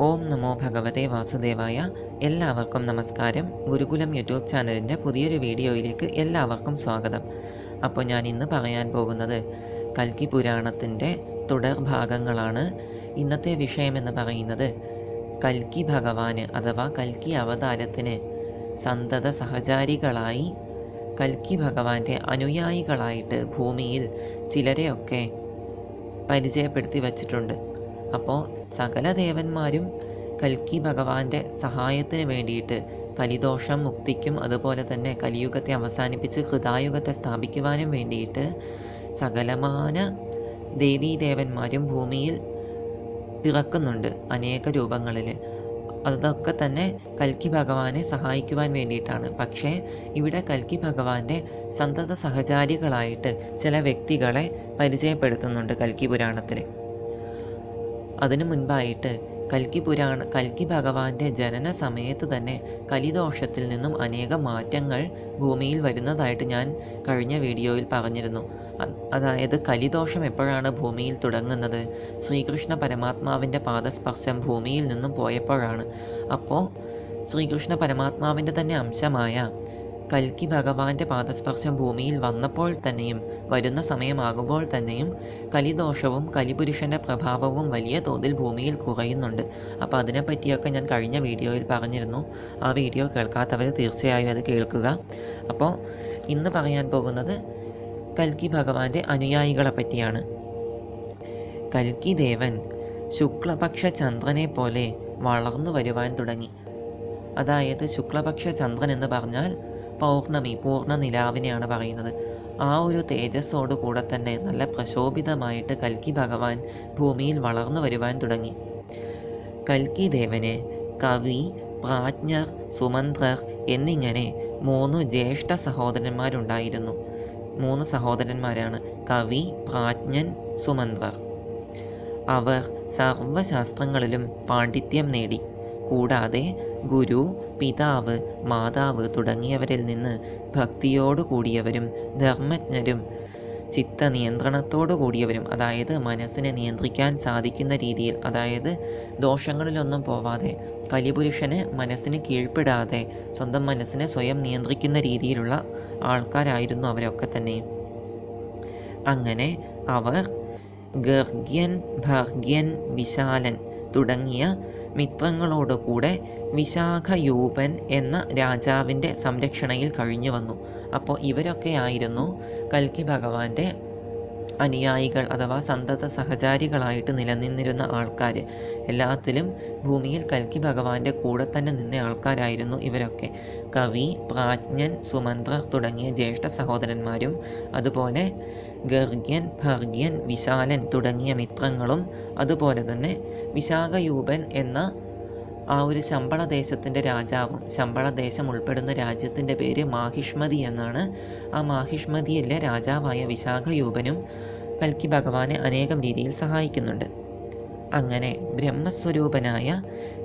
ഓം നമോ ഭഗവതേ വാസുദേവായ. എല്ലാവർക്കും നമസ്കാരം. ഗുരുകുലം യൂട്യൂബ് ചാനലിൻ്റെ പുതിയൊരു വീഡിയോയിലേക്ക് എല്ലാവർക്കും സ്വാഗതം. അപ്പോൾ ഞാൻ ഇന്ന് പറയാൻ പോകുന്നത് കൽക്കി പുരാണത്തിൻ്റെ തുടർ ഭാഗങ്ങളാണ്. ഇന്നത്തെ വിഷയമെന്ന് പറയുന്നത് കൽക്കി ഭഗവാന് അഥവാ കൽക്കി അവതാരത്തിന് സന്തത സഹചാരികളായി കൽക്കി ഭഗവാന്റെ അനുയായികളായിട്ട് ഭൂമിയിൽ ചിലരെയൊക്കെ പരിചയപ്പെടുത്തി വച്ചിട്ടുണ്ട്. അപ്പോൾ സകല ദേവന്മാരും കൽക്കി ഭഗവാന്റെ സഹായത്തിന് വേണ്ടിയിട്ട് കലിദോഷം മുക്തിക്കും അതുപോലെ തന്നെ കലിയുഗത്തെ അവസാനിപ്പിച്ച് കൃതായുഗത്തെ സ്ഥാപിക്കുവാനും വേണ്ടിയിട്ട് സകലമാന ദേവീദേവന്മാരും ഭൂമിയിൽ പിറക്കുന്നുണ്ട് അനേക രൂപങ്ങളിൽ. അതൊക്കെ തന്നെ കൽക്കി ഭഗവാനെ സഹായിക്കുവാൻ വേണ്ടിയിട്ടാണ്. പക്ഷേ ഇവിടെ കൽക്കി ഭഗവാന്റെ സന്തത സഹചാരികളായിട്ട് ചില വ്യക്തികളെ പരിചയപ്പെടുത്തുന്നുണ്ട് കൽക്കി പുരാണത്തിൽ. അതിനു മുൻപായിട്ട് കൽക്കി ഭഗവാന്റെ ജനന സമയത്ത് തന്നെ കലിദോഷത്തിൽ നിന്നും അനേകം മാറ്റങ്ങൾ ഭൂമിയിൽ വരുന്നതായിട്ട് ഞാൻ കഴിഞ്ഞ വീഡിയോയിൽ പറഞ്ഞിരുന്നു. അതായത് കലിദോഷം എപ്പോഴാണ് ഭൂമിയിൽ തുടങ്ങുന്നത്? ശ്രീകൃഷ്ണ പരമാത്മാവിൻ്റെ പാദസ്പർശം ഭൂമിയിൽ നിന്നും പോയപ്പോഴാണ്. അപ്പോൾ ശ്രീകൃഷ്ണ പരമാത്മാവിൻ്റെ തന്നെ അംശമായ കൽക്കി ഭഗവാന്റെ പാദസ്പർശം ഭൂമിയിൽ വന്നപ്പോൾ തന്നെയും വരുന്ന സമയമാകുമ്പോൾ തന്നെയും കലിദോഷവും കലിപുരുഷൻ്റെ പ്രഭാവവും വലിയ തോതിൽ ഭൂമിയിൽ കുറയുന്നുണ്ട്. അപ്പോൾ അതിനെപ്പറ്റിയൊക്കെ ഞാൻ കഴിഞ്ഞ വീഡിയോയിൽ പറഞ്ഞിരുന്നു. ആ വീഡിയോ കേൾക്കാത്തവർ തീർച്ചയായും അത് കേൾക്കുക. അപ്പോൾ ഇന്ന് പറയാൻ പോകുന്നത് കൽക്കി ഭഗവാന്റെ അനുയായികളെ പറ്റിയാണ്. കൽക്കി ദേവൻ ശുക്ലപക്ഷ ചന്ദ്രനെ പോലെ വളർന്നു വരുവാൻ തുടങ്ങി. അതായത് ശുക്ലപക്ഷ ചന്ദ്രൻ എന്ന് പറഞ്ഞാൽ പൗർണമി, പൂർണ്ണ നിലാവിനെയാണ് പറയുന്നത്. ആ ഒരു തേജസ്സോടു കൂടെ തന്നെ നല്ല പ്രശോഭിതമായിട്ട് കൽക്കി ഭഗവാൻ ഭൂമിയിൽ വളർന്നു വരുവാൻ തുടങ്ങി. കൽക്കി ദേവന് കവി, പ്രാജ്ഞർ, സുമന്ത്രർ എന്നിങ്ങനെ 3 ജ്യേഷ്ഠ സഹോദരന്മാരുണ്ടായിരുന്നു. 3 സഹോദരന്മാരാണ് കവി, പ്രാജ്ഞൻ, സുമന്ത്രർ. അവർ സർവശാസ്ത്രങ്ങളിലും പാണ്ഡിത്യം നേടി. കൂടാതെ ഗുരു, പിതാവ്, മാതാവ് തുടങ്ങിയവരിൽ നിന്ന് ഭക്തിയോടു കൂടിയവരും ധർമ്മജ്ഞരും ചിത്തനിയന്ത്രണത്തോടു കൂടിയവരും, അതായത് മനസ്സിനെ നിയന്ത്രിക്കാൻ സാധിക്കുന്ന രീതിയിൽ, അതായത് ദോഷങ്ങളിലൊന്നും പോവാതെ കലിപുരുഷന് മനസ്സിന് കീഴ്പ്പെടാതെ സ്വന്തം മനസ്സിനെ സ്വയം നിയന്ത്രിക്കുന്ന രീതിയിലുള്ള ആൾക്കാരായിരുന്നു അവരൊക്കെ തന്നെ. അങ്ങനെ അവർ ഗർഗ്യൻ, ഭർഗ്യൻ, വിശാലൻ തുടങ്ങിയ മിത്രങ്ങളോടുകൂടെ വിശാഖയൂപൻ എന്ന രാജാവിൻ്റെ സംരക്ഷണയിൽ കഴിഞ്ഞു വന്നു. അപ്പോൾ ഇവരൊക്കെ ആയിരുന്നു കൽക്കി ഭഗവാന്റെ അനുയായികൾ അഥവാ സന്തത സഹചാരികളായിട്ട് നിലനിന്നിരുന്ന ആൾക്കാർ. എല്ലാത്തിലും ഭൂമിയിൽ കൽക്കി ഭഗവാന്റെ കൂടെ തന്നെ നിന്ന ആൾക്കാരായിരുന്നു ഇവരൊക്കെ. കവി, പ്രാജ്ഞൻ, സുമന്ത്രർ തുടങ്ങിയ ജ്യേഷ്ഠ സഹോദരന്മാരും അതുപോലെ ഗർഗ്യൻ, ഭർഗ്യൻ, വിശാലൻ തുടങ്ങിയ മിത്രങ്ങളും അതുപോലെ തന്നെ വിശാഖയൂപൻ എന്ന ആ ഒരു ശമ്പളദേശത്തിൻ്റെ രാജാവും. ശമ്പളദേശം ഉൾപ്പെടുന്ന രാജ്യത്തിൻ്റെ പേര് മാഹിഷ്മതി എന്നാണ്. ആ മാഹിഷ്മതിയിലെ രാജാവായ വിശാഖയൂപനും കൽക്കി ഭഗവാനെ അനേകം രീതിയിൽ സഹായിക്കുന്നുണ്ട്. അങ്ങനെ ബ്രഹ്മസ്വരൂപനായ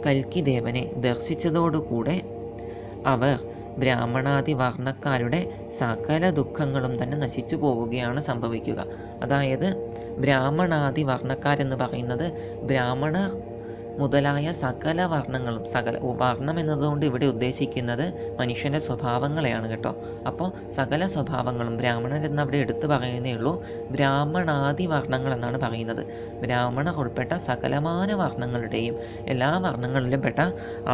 കൽക്കി ദേവനെ ദർശിച്ചതോടുകൂടെ അവർ ബ്രാഹ്മണാദി വർണ്ണക്കാരുടെ സകല ദുഃഖങ്ങളും തന്നെ നശിച്ചു പോവുകയാണ് സംഭവിക്കുക. അതായത് ബ്രാഹ്മണാദി വർണ്ണക്കാരെന്ന് പറയുന്നത് ബ്രാഹ്മണർ മുതലായ സകല വർണ്ണങ്ങളും, വർണ്ണം എന്നതുകൊണ്ട് ഇവിടെ ഉദ്ദേശിക്കുന്നത് മനുഷ്യൻ്റെ സ്വഭാവങ്ങളെയാണ് കേട്ടോ. അപ്പോൾ സകല സ്വഭാവങ്ങളും ബ്രാഹ്മണരെന്ന് അവിടെ എടുത്തു പറയുന്നേ ഉള്ളൂ. ബ്രാഹ്മണാദി വർണ്ണങ്ങൾ എന്നാണ് പറയുന്നത്. ബ്രാഹ്മണർ ഉൾപ്പെട്ട സകലമാന വർണ്ണങ്ങളുടെയും എല്ലാ വർണ്ണങ്ങളിലും പെട്ട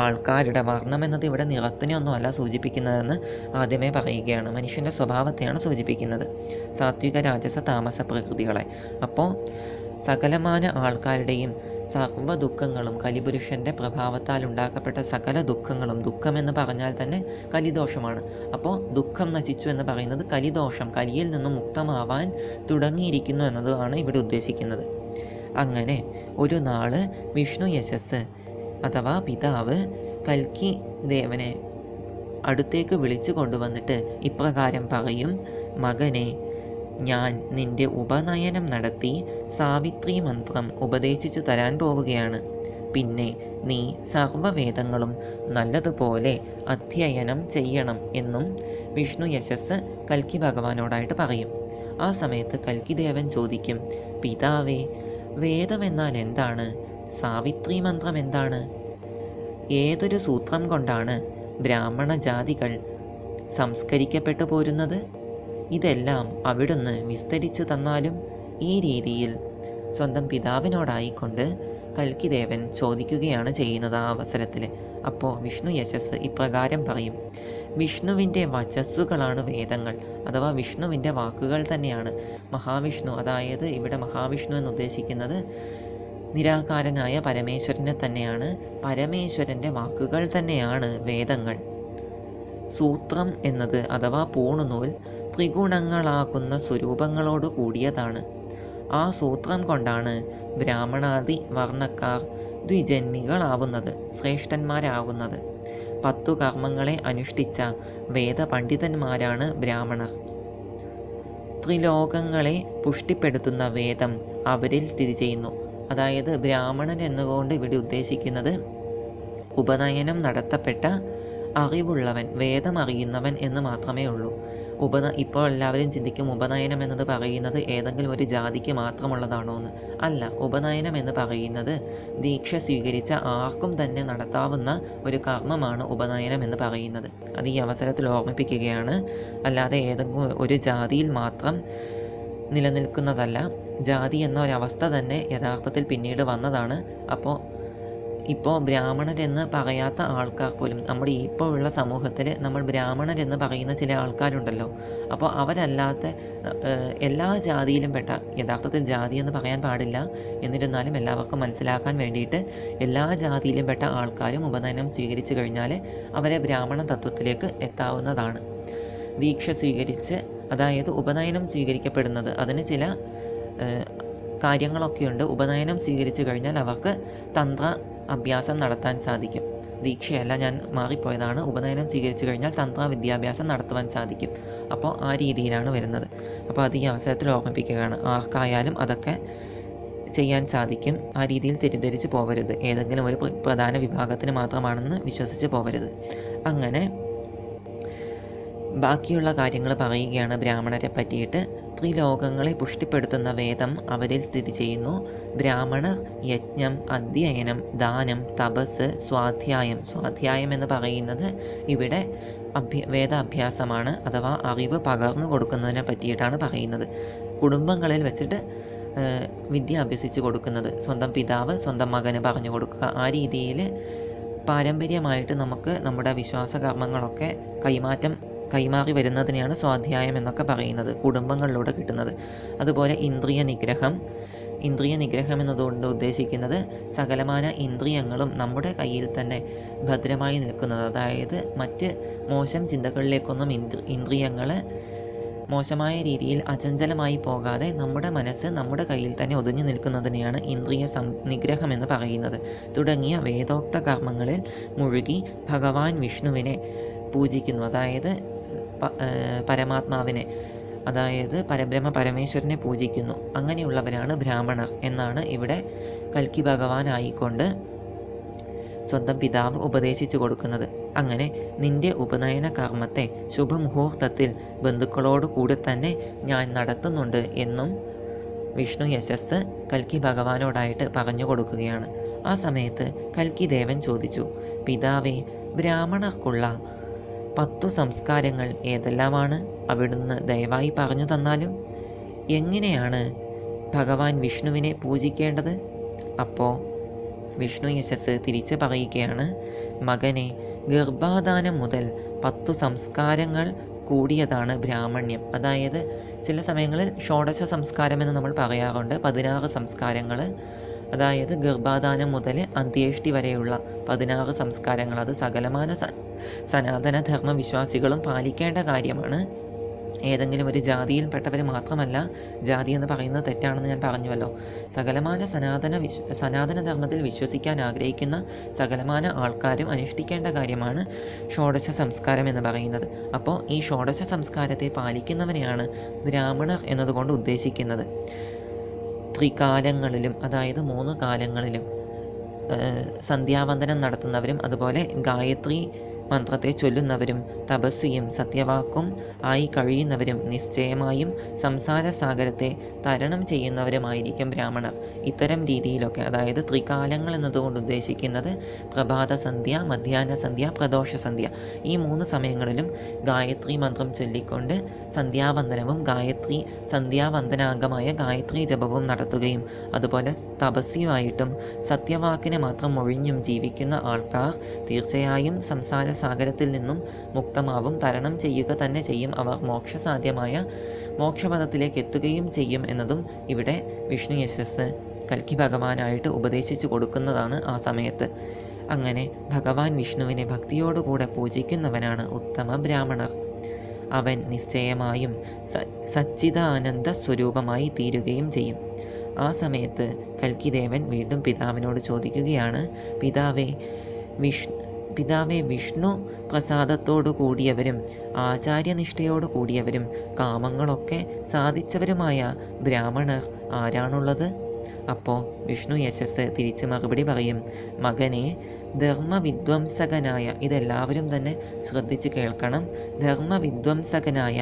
ആൾക്കാരുടെ, വർണ്ണം എന്നത് ഇവിടെ നിറത്തിനെയൊന്നും അല്ല സൂചിപ്പിക്കുന്നതെന്ന് ആദ്യമേ പറയുകയാണ്. മനുഷ്യൻ്റെ സ്വഭാവത്തെയാണ് സൂചിപ്പിക്കുന്നത്, സാത്വിക, രാജസ, താമസ പ്രകൃതികളെ. അപ്പോൾ സകലമാന ആൾക്കാരുടെയും സർവ്വ ദുഃഖങ്ങളും, കലിപുരുഷൻ്റെ പ്രഭാവത്താൽ ഉണ്ടാക്കപ്പെട്ട സകല ദുഃഖങ്ങളും, ദുഃഖമെന്ന് പറഞ്ഞാൽ തന്നെ കലിദോഷമാണ്. അപ്പോൾ ദുഃഖം നശിച്ചു എന്ന് പറയുന്നത് കലിദോഷം, കലിയിൽ നിന്നും മുക്തമാവാൻ തുടങ്ങിയിരിക്കുന്നു എന്നതാണ് ഇവിടെ ഉദ്ദേശിക്കുന്നത്. അങ്ങനെ ഒരു നാള് വിഷ്ണു യശസ് അഥവാ പിതാവ് കൽക്കി ദേവനെ അടുത്തേക്ക് വിളിച്ചു കൊണ്ടുവന്നിട്ട് ഇപ്രകാരം പറയും: മകനെ, ഞാൻ നിന്റെ ഉപനയനം നടത്തി സാവിത്രി മന്ത്രം ഉപദേശിച്ചു തരാൻ പോവുകയാണ്. പിന്നെ നീ സർവവേദങ്ങളും നല്ലതുപോലെ അധ്യയനം ചെയ്യണം എന്നും വിഷ്ണു യശസ് കൽക്കി ഭഗവാനോടായിട്ട് പറയും. ആ സമയത്ത് കൽക്കി ദേവൻ ചോദിക്കും: പിതാവേ, വേദം എന്നാൽ എന്താണ്? സാവിത്രി മന്ത്രം എന്താണ്? ഏതൊരു സൂത്രം കൊണ്ടാണ് ബ്രാഹ്മണ ജാതികൾ സംസ്കരിക്കപ്പെട്ടു പോരുന്നത്? ഇതെല്ലാം അവിടുന്ന് വിസ്തരിച്ചു തന്നാലും. ഈ രീതിയിൽ സ്വന്തം പിതാവിനോടായിക്കൊണ്ട് കൽക്കിദേവൻ ചോദിക്കുകയാണ് ചെയ്യുന്നത് ആ അവസരത്തിൽ. അപ്പോൾ വിഷ്ണു യശസ് ഇപ്രകാരം പറയും: വിഷ്ണുവിൻ്റെ വചസ്സുകളാണ് വേദങ്ങൾ, അഥവാ വിഷ്ണുവിൻ്റെ വാക്കുകൾ തന്നെയാണ്. മഹാവിഷ്ണു, അതായത് ഇവിടെ മഹാവിഷ്ണു എന്ന് ഉദ്ദേശിക്കുന്നത് നിരാകാരനായ പരമേശ്വരനെ തന്നെയാണ്. പരമേശ്വരൻ്റെ വാക്കുകൾ തന്നെയാണ് വേദങ്ങൾ. സൂത്രം എന്നത് അഥവാ പൂണുനൂൽ ത്രിഗുണങ്ങളാകുന്ന സ്വരൂപങ്ങളോട് കൂടിയതാണ്. ആ സൂത്രം കൊണ്ടാണ് ബ്രാഹ്മണാദി വർണ്ണക്കാർ ദ്വിജന്മികളാവുന്നത്, ശ്രേഷ്ഠന്മാരാകുന്നത്. 10 കർമ്മങ്ങളെ അനുഷ്ഠിച്ച വേദപണ്ഡിതന്മാരാണ് ബ്രാഹ്മണർ. ത്രിലോകങ്ങളെ പുഷ്ടിപ്പെടുത്തുന്ന വേദം അവരിൽ സ്ഥിതി ചെയ്യുന്നു. അതായത് ബ്രാഹ്മണൻ എന്നുകൊണ്ട് ഇവിടെ ഉദ്ദേശിക്കുന്നത് ഉപനയനം നടത്തപ്പെട്ട അറിവുള്ളവൻ, വേദം അറിയുന്നവൻ എന്ന് മാത്രമേ ഉള്ളൂ. ഇപ്പോൾ എല്ലാവരും ചിന്തിക്കും ഉപനയനം എന്നത് പറയുന്നത് ഏതെങ്കിലും ഒരു ജാതിക്ക് മാത്രമുള്ളതാണോ എന്ന്. അല്ല, ഉപനയനം എന്ന് പറയുന്നത് ദീക്ഷ സ്വീകരിച്ച ആർക്കും തന്നെ നടത്താവുന്ന ഒരു കർമ്മമാണ് ഉപനയനം എന്ന് പറയുന്നത്. അത് ഈ അവസരത്തിൽ ഓർമ്മിപ്പിക്കുകയാണ്. അല്ലാതെ ഏതെങ്കിലും ഒരു ജാതിയിൽ മാത്രം നിലനിൽക്കുന്നതല്ല. ജാതി എന്ന ഒരവസ്ഥ തന്നെ യഥാർത്ഥത്തിൽ പിന്നീട് വന്നതാണ്. ഇപ്പോൾ ബ്രാഹ്മണരെന്ന് പറയാത്ത ആൾക്കാർ പോലും നമ്മുടെ ഇപ്പോൾ ഉള്ള സമൂഹത്തിൽ നമ്മൾ ബ്രാഹ്മണരെന്ന് പറയുന്ന ചില ആൾക്കാരുണ്ടല്ലോ. അപ്പോൾ അവരല്ലാത്ത എല്ലാ ജാതിയിലും പെട്ട, യഥാർത്ഥത്തിൽ ജാതി എന്ന് പറയാൻ പാടില്ല, എന്നിരുന്നാലും എല്ലാവർക്കും മനസ്സിലാക്കാൻ വേണ്ടിയിട്ട് എല്ലാ ജാതിയിലും പെട്ട ആൾക്കാരും ഉപനയനം സ്വീകരിച്ചു കഴിഞ്ഞാൽ അവരെ ബ്രാഹ്മണ തത്വത്തിലേക്ക് എത്താവുന്നതാണ്. ദീക്ഷ സ്വീകരിച്ച്, അതായത് ഉപനയനം സ്വീകരിക്കപ്പെടുന്നത്, അതിന് ചില കാര്യങ്ങളൊക്കെയുണ്ട്. ഉപനയനം സ്വീകരിച്ചു കഴിഞ്ഞാൽ അവർക്ക് തന്ത്ര അഭ്യാസം നടത്താൻ സാധിക്കും. ദീക്ഷയല്ല, ഞാൻ മാറിപ്പോയതാണ്. ഉപനയനം സ്വീകരിച്ചു കഴിഞ്ഞാൽ തന്ത്ര വിദ്യാഭ്യാസം നടത്തുവാൻ സാധിക്കും. അപ്പോൾ ആ രീതിയിലാണ് വരുന്നത്. അപ്പോൾ അത് ഈ അവസരത്തിൽ ഓർമ്മിപ്പിക്കുകയാണ്. ആർക്കായാലും അതൊക്കെ ചെയ്യാൻ സാധിക്കും. ആ രീതിയിൽ തെറ്റിദ്ധരിച്ച് പോകരുത്. ഏതെങ്കിലും ഒരു പ്രധാന വിഭാഗത്തിന് മാത്രമാണെന്ന് വിശ്വസിച്ച് പോകരുത്. അങ്ങനെ ബാക്കിയുള്ള കാര്യങ്ങൾ പറയുകയാണ് ബ്രാഹ്മണരെ പറ്റിയിട്ട്. ത്രിലോകങ്ങളെ പുഷ്ടിപ്പെടുത്തുന്ന വേദം അവരിൽ സ്ഥിതി ചെയ്യുന്നു. ബ്രാഹ്മണർ യജ്ഞം, അധ്യയനം, ദാനം, തപസ്, സ്വാധ്യായം എന്ന് പറയുന്നത് ഇവിടെ വേദാഭ്യാസമാണ്, അഥവാ അറിവ് പകർന്നു കൊടുക്കുന്നതിനെ പറ്റിയിട്ടാണ് പറയുന്നത്. കുടുംബങ്ങളിൽ വെച്ചിട്ട് വിദ്യ അഭ്യസിച്ച് കൊടുക്കുന്നത്, സ്വന്തം പിതാവ് സ്വന്തം മകന് പറഞ്ഞു കൊടുക്കുക. ആ രീതിയിൽ പാരമ്പര്യമായിട്ട് നമുക്ക് നമ്മുടെ വിശ്വാസകർമ്മങ്ങളൊക്കെ കൈമാറി വരുന്നതിനെയാണ് സ്വാധ്യായം എന്നൊക്കെ പറയുന്നത്, കുടുംബങ്ങളിലൂടെ കിട്ടുന്നത്. അതുപോലെ ഇന്ദ്രിയ നിഗ്രഹം എന്നതുകൊണ്ട് ഉദ്ദേശിക്കുന്നത് സകലമാന ഇന്ദ്രിയങ്ങളും നമ്മുടെ കയ്യിൽ തന്നെ ഭദ്രമായി നിൽക്കുന്നത്. അതായത് മറ്റ് മോശം ചിന്തകളിലേക്കൊന്നും ഇന്ദ്രിയങ്ങൾ മോശമായ രീതിയിൽ അചഞ്ചലമായി പോകാതെ നമ്മുടെ മനസ്സ് നമ്മുടെ കയ്യിൽ തന്നെ ഒതുങ്ങി നിൽക്കുന്നതിനെയാണ് ഇന്ദ്രിയ നിഗ്രഹം എന്ന് പറയുന്നത്. തുടങ്ങിയ വേദോക്ത കർമ്മങ്ങളിൽ മുഴുകി ഭഗവാൻ വിഷ്ണുവിനെ പൂജിക്കുന്നു, അതായത് പരമാത്മാവിനെ, അതായത് പരബ്രഹ്മ പരമേശ്വരനെ പൂജിക്കുന്നു. അങ്ങനെയുള്ളവരാണ് ബ്രാഹ്മണർ എന്നാണ് ഇവിടെ കൽക്കി ഭഗവാനായിക്കൊണ്ട് സ്വന്തം പിതാവ് ഉപദേശിച്ചു കൊടുക്കുന്നത്. അങ്ങനെ നിന്റെ ഉപനയന കർമ്മത്തെ ശുഭമുഹൂർത്തത്തിൽ ബന്ധുക്കളോട് കൂടി തന്നെ ഞാൻ നടത്തുന്നുണ്ട് എന്നും വിഷ്ണു യശസ് കൽക്കി ഭഗവാനോടായിട്ട് പറഞ്ഞു കൊടുക്കുകയാണ്. ആ സമയത്ത് കൽക്കി ദേവൻ ചോദിച്ചു: പിതാവേ, ബ്രാഹ്മണർക്കുള്ള 10 സംസ്കാരങ്ങൾ ഏതെല്ലാമാണ്? അവിടുന്ന് ദയവായി പറഞ്ഞു തന്നാലും. എങ്ങനെയാണ് ഭഗവാൻ വിഷ്ണുവിനെ പൂജിക്കേണ്ടത്? അപ്പോൾ വിഷ്ണു യശസ് തിരിച്ചു പറയുകയാണ്: മകനെ, ഗർഭാധാനം മുതൽ 10 സംസ്കാരങ്ങൾ കൂടിയതാണ് ബ്രാഹ്മണ്യം. അതായത് ചില സമയങ്ങളിൽ ഷോഡശ സംസ്കാരം എന്ന് നമ്മൾ പറയാറുണ്ട്. 16 സംസ്കാരങ്ങൾ, അതായത് ഗർഭാധാനം മുതൽ അന്ത്യേഷ്ടി വരെയുള്ള 16 സംസ്കാരങ്ങൾ. അത് സകലമാന സനാതന ധർമ്മ വിശ്വാസികളും പാലിക്കേണ്ട കാര്യമാണ്. ഏതെങ്കിലും ഒരു ജാതിയിൽപ്പെട്ടവർ മാത്രമല്ല. ജാതി എന്ന് പറയുന്നത് തെറ്റാണെന്ന് ഞാൻ പറഞ്ഞുവല്ലോ. സകലമാന സനാതന ധർമ്മത്തിൽ വിശ്വസിക്കാൻ ആഗ്രഹിക്കുന്ന സകലമാന ആൾക്കാരും അനുഷ്ഠിക്കേണ്ട കാര്യമാണ് ഷോഡശ സംസ്കാരം എന്ന് പറയുന്നത്. അപ്പോൾ ഈ ഷോഡശ സംസ്കാരത്തെ പാലിക്കുന്നവനെയാണ് ബ്രാഹ്മണർ എന്നതുകൊണ്ട് ഉദ്ദേശിക്കുന്നത്. ത്രികാലങ്ങളിലും, അതായത് 3 കാലങ്ങളിലും സന്ധ്യാവന്ദനം നടത്തുന്നവരും, അതുപോലെ ഗായത്രി മന്ത്രത്തെ ചൊല്ലുന്നവരും തപസ്വിയും സത്യവാക്കും ആയി കഴിയുന്നവരും നിശ്ചയമായും സംസാര സാഗരത്തെ തരണം ചെയ്യുന്നവരുമായിരിക്കും ബ്രാഹ്മണർ. ഇത്തരം രീതിയിലൊക്കെ, അതായത് ത്രികാലങ്ങൾ എന്നതുകൊണ്ട് ഉദ്ദേശിക്കുന്നത് പ്രഭാത സന്ധ്യ, മധ്യാഹ്ന സന്ധ്യ, പ്രദോഷ സന്ധ്യ, ഈ 3 സമയങ്ങളിലും ഗായത്രി മന്ത്രം ചൊല്ലിക്കൊണ്ട് സന്ധ്യാവന്ദനവും ഗായത്രി സന്ധ്യാവന്ദനാംഗമായ ഗായത്രി ജപവും നടത്തുകയും അതുപോലെ തപസ്വിയുമായിട്ടും സത്യവാക്കിനെ മാത്രം ഒഴിഞ്ഞും ജീവിക്കുന്ന ആൾക്കാർ തീർച്ചയായും സംസാര സാഗരത്തിൽ നിന്നും മുക്തമാവും, തരണം ചെയ്യുക തന്നെ ചെയ്യും. അവർ മോക്ഷസാധ്യമായ മോക്ഷപദത്തിലേക്ക് എത്തുകയും ചെയ്യും എന്നതും ഇവിടെ വിഷ്ണു യശസ് കൽക്കി ഭഗവാനായിട്ട് ഉപദേശിച്ചു കൊടുക്കുന്നതാണ് ആ സമയത്ത്. അങ്ങനെ ഭഗവാൻ വിഷ്ണുവിനെ ഭക്തിയോടുകൂടെ പൂജിക്കുന്നവനാണ് ഉത്തമ ബ്രാഹ്മണർ. അവൻ നിശ്ചയമായും സച്ചിദാനന്ദ സ്വരൂപമായി തീരുകയും ചെയ്യും. ആ സമയത്ത് കൽക്കിദേവൻ വീണ്ടും പിതാവിനോട് ചോദിക്കുകയാണ്, പിതാവേ വിഷ്ണു പ്രസാദത്തോടു കൂടിയവരും ആചാര്യനിഷ്ഠയോടു കൂടിയവരും കാമങ്ങളൊക്കെ സാധിച്ചവരുമായ ബ്രാഹ്മണർ ആരാണുള്ളത്? അപ്പോൾ വിഷ്ണു യശസ് തിരിച്ച് മറുപടി പറയും, മകനെ, ധർമ്മവിധ്വംസകനായ, ഇതെല്ലാവരും തന്നെ ശ്രദ്ധിച്ച് കേൾക്കണം, ധർമ്മവിധ്വംസകനായ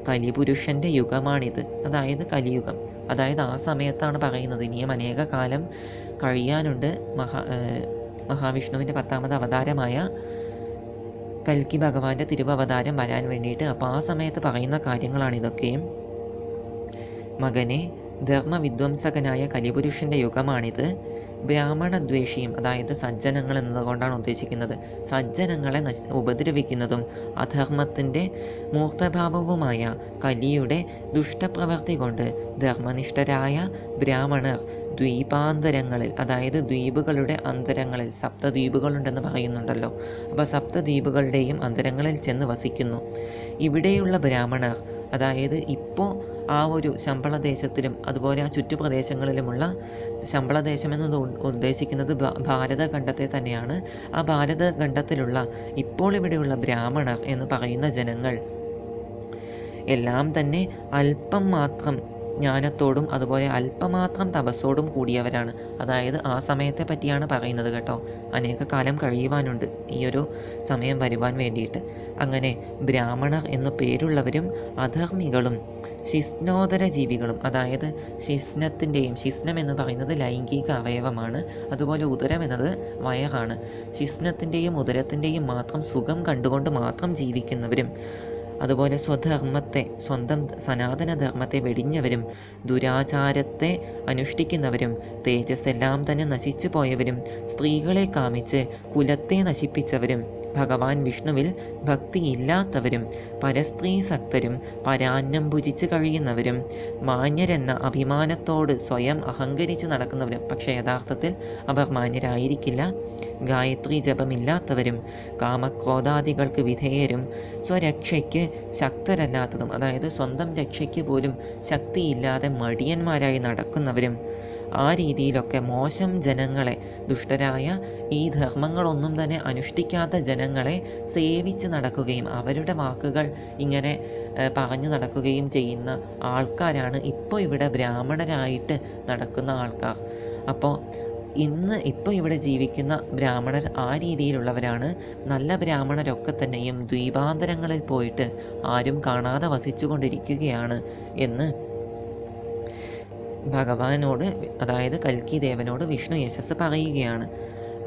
കലിപുരുഷൻ്റെ യുഗമാണിത്. അതായത് കലിയുഗം. അതായത് ആ സമയത്താണ് പറയുന്നത്. ഇനിയും അനേക കാലം കഴിയാനുണ്ട് മഹാവിഷ്ണുവിൻ്റെ 10ാമത് അവതാരമായ കൽക്കി ഭഗവാന്റെ തിരുവവതാരം വരാൻ വേണ്ടിയിട്ട്. അപ്പോൾ ആ സമയത്ത് പറയുന്ന കാര്യങ്ങളാണിതൊക്കെയും. മകനെ, ധർമ്മവിധ്വംസകനായ കലിപുരുഷൻ്റെ യുഗമാണിത്. ബ്രാഹ്മണദ്വേഷിയും, അതായത് സജ്ജനങ്ങൾ എന്നതുകൊണ്ടാണ് ഉദ്ദേശിക്കുന്നത്, സജ്ജനങ്ങളെ ഉപദ്രവിക്കുന്നതും അധർമ്മത്തിൻ്റെ മൂർത്തഭാവവുമായ കലിയുടെ ദുഷ്ടപ്രവൃത്തി കൊണ്ട് ധർമ്മനിഷ്ഠരായ ബ്രാഹ്മണർ ദ്വീപാന്തരങ്ങളിൽ, അതായത് ദ്വീപുകളുടെ അന്തരങ്ങളിൽ, സപ്തദ്വീപുകളുണ്ടെന്ന് പറയുന്നുണ്ടല്ലോ, അപ്പോൾ സപ്തദ്വീപുകളുടെയും അന്തരങ്ങളിൽ ചെന്ന് വസിക്കുന്നു. ഇവിടെയുള്ള ബ്രാഹ്മണർ, അതായത് ഇപ്പോൾ ആ ഒരു ശമ്പളദേശത്തിലും അതുപോലെ ആ ചുറ്റുപ്രദേശങ്ങളിലുമുള്ള, ശമ്പളദേശം എന്നത് ഉദ്ദേശിക്കുന്നത് ഭാരതഖണ്ഡത്തെ തന്നെയാണ്. ആ ഭാരതഖണ്ഡത്തിലുള്ള ഇപ്പോൾ ഇവിടെയുള്ള ബ്രാഹ്മണർ എന്ന് പറയുന്ന ജനങ്ങൾ എല്ലാം തന്നെ അല്പം മാത്രം ജ്ഞാനത്തോടും അതുപോലെ അല്പമാത്രം തപസ്സോടും കൂടിയവരാണ്. അതായത് ആ സമയത്തെ പറ്റിയാണ് പറയുന്നത് കേട്ടോ. അനേക കാലം കഴിയുവാനുണ്ട് ഈ ഒരു സമയം വരുവാൻ വേണ്ടിയിട്ട്. അങ്ങനെ ബ്രാഹ്മണർ എന്നു പേരുള്ളവരും അധർമ്മികളും ശിസ്നോദര ജീവികളും, അതായത് ശിസ്നത്തിൻ്റെയും, ശിസ്നം എന്ന് പറയുന്നത് ലൈംഗിക അവയവമാണ്, അതുപോലെ ഉദരം എന്നത് വയറാണ്. ശിസ്നത്തിൻ്റെയും ഉദരത്തിൻ്റെയും മാത്രം സുഖം കണ്ടുകൊണ്ട് മാത്രം ജീവിക്കുന്നവരും, അതുപോലെ സ്വധർമ്മത്തെ, സ്വന്തം സനാതനധർമ്മത്തെ വെടിഞ്ഞവരും, ദുരാചാരത്തെ അനുഷ്ഠിക്കുന്നവരും, തേജസ് എല്ലാം തന്നെ നശിച്ചു പോയവരും, സ്ത്രീകളെ കാമിച്ച് കുലത്തെ നശിപ്പിച്ചവരും, ഭഗവാൻ വിഷ്ണുവിൽ ഭക്തിയില്ലാത്തവരും, പരസ്ത്രീ സക്തരും, പരാന്നം ഭുജിച്ച് കഴിയുന്നവരും, മാന്യരെന്ന അഭിമാനത്തോട് സ്വയം അഹങ്കരിച്ച് നടക്കുന്നവരും, പക്ഷേ യഥാർത്ഥത്തിൽ അവർ മാന്യരായിരിക്കില്ല, ഗായത്രി ജപമില്ലാത്തവരും, കാമക്രോധാദികൾക്ക് വിധേയരും, സ്വരക്ഷയ്ക്ക് ശക്തരല്ലാത്തതും, അതായത് സ്വന്തം രക്ഷയ്ക്ക് പോലും ശക്തിയില്ലാതെ മടിയന്മാരായി നടക്കുന്നവരും, ആ രീതിയിലൊക്കെ മോശം ജനങ്ങളെ, ദുഷ്ടരായ ഈ ധർമ്മങ്ങളൊന്നും തന്നെ അനുഷ്ഠിക്കാത്ത ജനങ്ങളെ സേവിച്ച് നടക്കുകയും അവരുടെ വാക്കുകൾ ഇങ്ങനെ പറഞ്ഞു നടക്കുകയും ചെയ്യുന്ന ആൾക്കാരാണ് ഇപ്പോൾ ഇവിടെ ബ്രാഹ്മണരായിട്ട് നടക്കുന്ന ആൾക്കാർ. അപ്പോൾ ഇപ്പോൾ ഇവിടെ ജീവിക്കുന്ന ബ്രാഹ്മണർ ആ രീതിയിലുള്ളവരാണ്. നല്ല ബ്രാഹ്മണരൊക്കെ തന്നെയും ദ്വീപാന്തരങ്ങളിൽ പോയിട്ട് ആരും കാണാതെ വസിച്ചു കൊണ്ടിരിക്കുകയാണ് എന്ന് ഭഗവാനോട്, അതായത് കൽക്കി ദേവനോട് വിഷ്ണു യശസ് പറയുകയാണ്.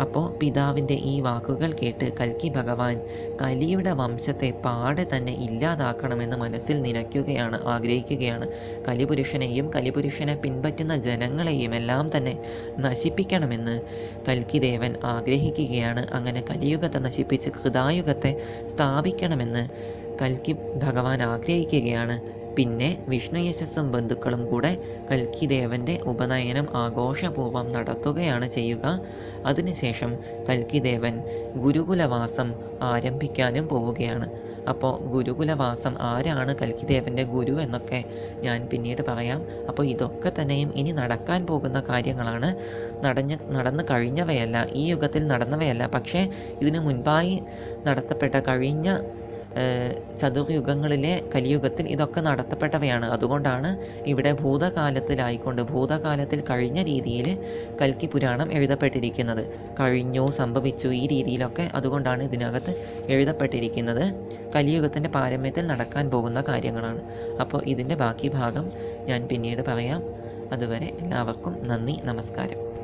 അപ്പോൾ പിതാവിൻ്റെ ഈ വാക്കുകൾ കേട്ട് കൽക്കി ഭഗവാൻ കലിയുടെ വംശത്തെ പാടെ തന്നെ ഇല്ലാതാക്കണമെന്ന് മനസ്സിൽ നനയ്ക്കുകയാണ്, ആഗ്രഹിക്കുകയാണ്. കലിപുരുഷനെയും കലിപുരുഷനെ പിൻപറ്റുന്ന ജനങ്ങളെയും എല്ലാം തന്നെ നശിപ്പിക്കണമെന്ന് കൽക്കി ദേവൻ ആഗ്രഹിക്കുകയാണ്. അങ്ങനെ കലിയുഗത്തെ നശിപ്പിച്ച് കൃതായുഗത്തെ സ്ഥാപിക്കണമെന്ന് കൽക്കി ഭഗവാൻ ആഗ്രഹിക്കുകയാണ്. പിന്നെ വിഷ്ണു യശസ്സും ബന്ധുക്കളും കൂടെ കൽക്കി ദേവൻ്റെ ഉപനയനം ആഘോഷപൂർവ്വം നടത്തുകയാണ് ചെയ്യുക. അതിനുശേഷം കൽക്കി ദേവൻ ഗുരുകുലവാസം ആരംഭിക്കാനും പോവുകയാണ്. അപ്പോൾ ഗുരുകുലവാസം, ആരാണ് കൽക്കി ദേവൻ്റെ ഗുരു എന്നൊക്കെ ഞാൻ പിന്നീട് പറയാം. അപ്പോൾ ഇതൊക്കെ തന്നെയും ഇനി നടക്കാൻ പോകുന്ന കാര്യങ്ങളാണ്, നടന്നു കഴിഞ്ഞവയല്ല, ഈ യുഗത്തിൽ നടന്നവയല്ല. പക്ഷേ ഇതിനു മുൻപായി നടത്തപ്പെട്ട കഴിഞ്ഞ ചതുർയുഗങ്ങളിലെ കലിയുഗത്തിൽ ഇതൊക്കെ നടത്തപ്പെട്ടവയാണ്. അതുകൊണ്ടാണ് ഇവിടെ ഭൂതകാലത്തിൽ കഴിഞ്ഞ രീതിയിൽ കൽക്കി പുരാണം എഴുതപ്പെട്ടിരിക്കുന്നത്. കഴിഞ്ഞു, സംഭവിച്ചു, ഈ രീതിയിലൊക്കെ അതുകൊണ്ടാണ് ഇതിനകത്ത് എഴുതപ്പെട്ടിരിക്കുന്നത്. കലിയുഗത്തിൻ്റെ പാരമ്യത്തിൽ നടക്കാൻ പോകുന്ന കാര്യങ്ങളാണ്. അപ്പോൾ ഇതിൻ്റെ ബാക്കി ഭാഗം ഞാൻ പിന്നീട് പറയാം. അതുവരെ എല്ലാവർക്കും നന്ദി, നമസ്കാരം.